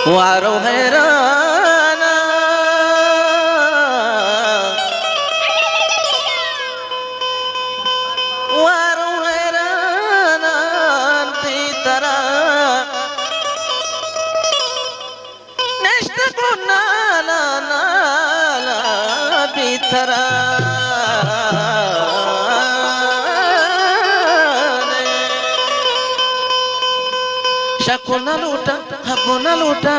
वारो हैराना वारो हैराना तीतरा नष्ट को नाला नाला बीतरा शकुना लूटा हकुना लूटा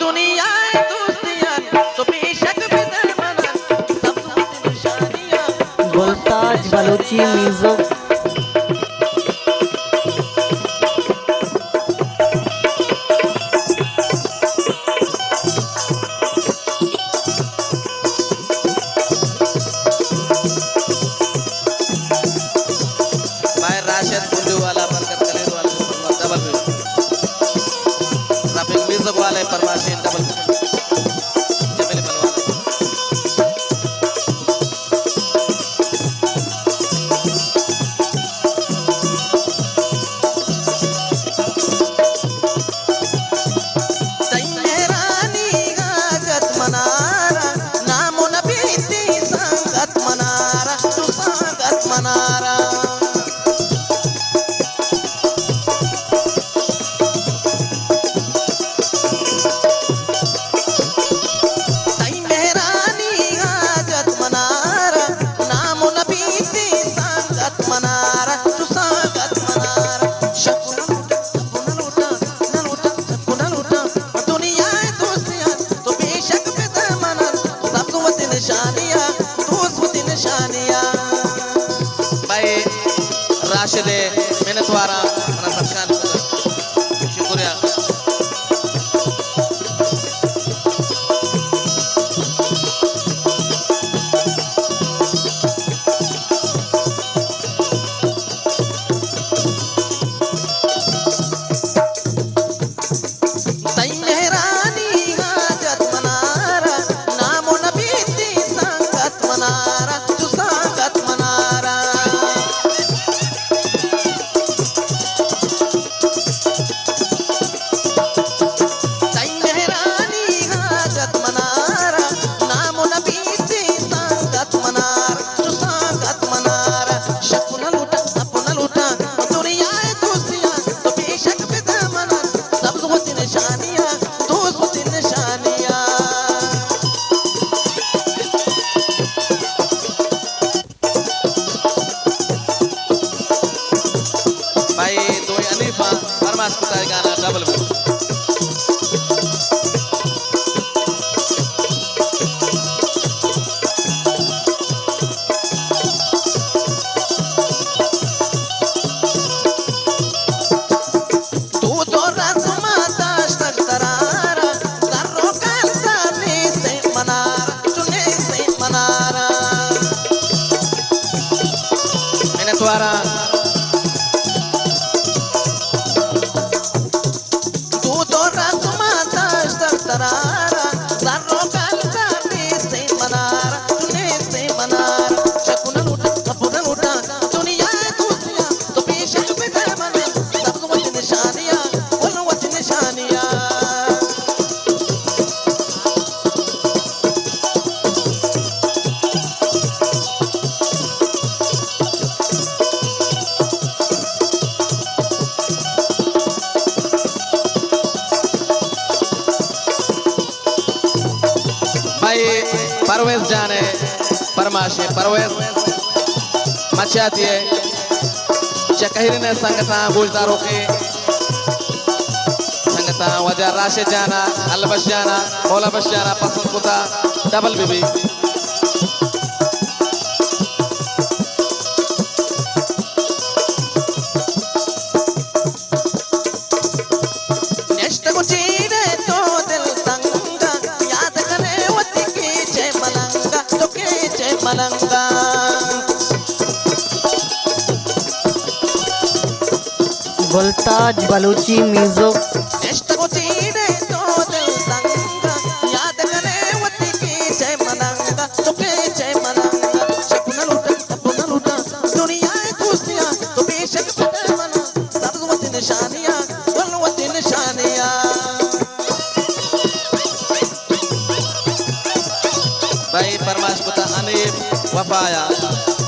दुनिया दोस्तियां तो बेशक बेदर मना सब निशानियां गुलताज बलोची म्यूजिक भाई राशिद गुंडू वाला बरकत कलीर वाला डबल म्यूजिक वाले परवासी डबल जमील वाला तैरानी गाजत मनारा नामो नबी ती संगत मनारा तू संगत मनारा राशिद मेहनत वारा मना सबशान शुक्रिया भाई दो अनीफा फरमाश कुतार गाना डबल में तू तो रस्मा दाश्त तरारा करो कल सामने से मनारा चुने से मनारा मैंने तुम्हारा तरारा जारो कल सामने से मनारा तूने से मनारा शकुना लूटा कपूना लूटा दुनिया दूसरिया तो बेशक बेदर मना सब वत निशानियां बोलो वत निशानियां परवेज जाने परमाशे परवेज मचाती है चकहिर ने संगता बुझदारों के संगता वजह राशिद जाना अलबश जाना मौला बश जाना पसंद कुता डबल बीबी नेश्त को चीरे तो दिल तंगा याद करे वती की जय मलंगा तो के जय मलंगा गुलताज बलोची म्यूजिक नेश्त को चीरे तो दिल तंगा याद करे वती की जय मलंगा तो के जय मलंगा शकुना लूटा दुनिया दोस्तियां तो बेशक बेदर मना सब वत निशानियां बोलो वत निशानियां भाई परमाश पुता अनीब वफाया